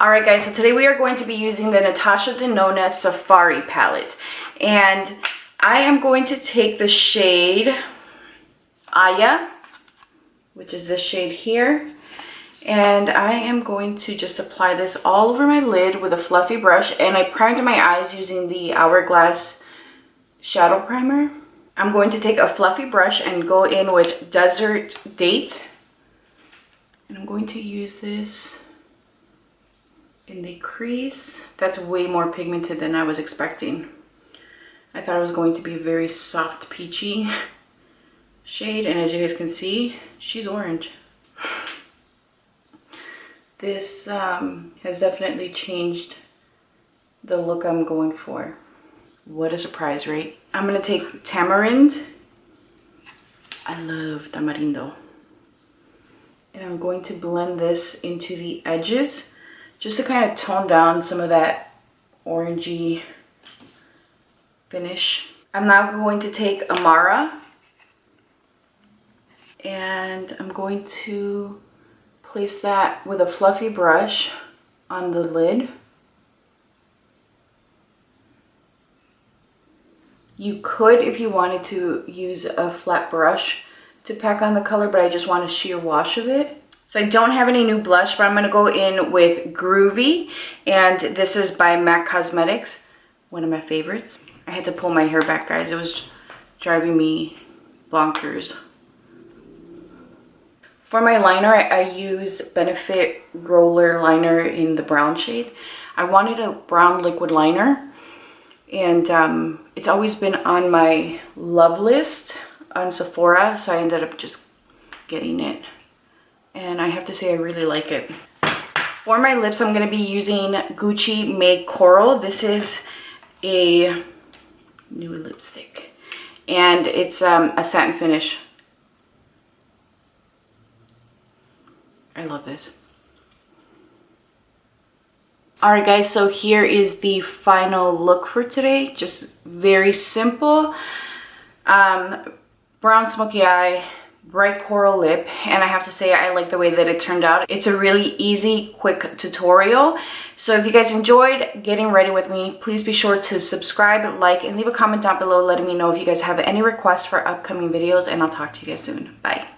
Alright guys, so today we are going to be using the Natasha Denona Safari palette. And I am going to take the shade Aya, which is this shade here. And I am going to just apply this all over my lid with a fluffy brush. And I primed my eyes using the Hourglass Shadow Primer. I'm going to take a fluffy brush and go in with Desert Date. And I'm going to use this in the crease. That's way more pigmented than I was expecting. I thought it was going to be a very soft peachy shade, and as you guys can see, she's orange. This has definitely changed the look I'm going for. What a surprise, right? I'm gonna take Tamarind. I love Tamarindo. And I'm going to blend this into the edges just to kind of tone down some of that orangey finish. I'm now going to take Amara and I'm going to place that with a fluffy brush on the lid. You could, if you wanted to, use a flat brush to pack on the color, but I just want a sheer wash of it. So I don't have any new blush, but I'm going to go in with Groovy, and this is by MAC Cosmetics, one of my favorites. I had to pull my hair back, guys. It was driving me bonkers. For my liner, I used Benefit Roller Liner in the brown shade. I wanted a brown liquid liner, and it's always been on my love list on Sephora, so I ended up just getting it. And I have to say I really like it. For my lips, I'm going to be using Gucci Make Coral. This is a new lipstick. And it's a satin finish. I love this. Alright guys, so here is the final look for today. Just very simple. Brown smoky eye, bright coral lip, and I have to say I like the way that it turned out. It's a really easy, quick tutorial. So if you guys enjoyed getting ready with me, please be sure to subscribe, like, and leave a comment down below letting me know if you guys have any requests for upcoming videos, and I'll talk to you guys soon. Bye.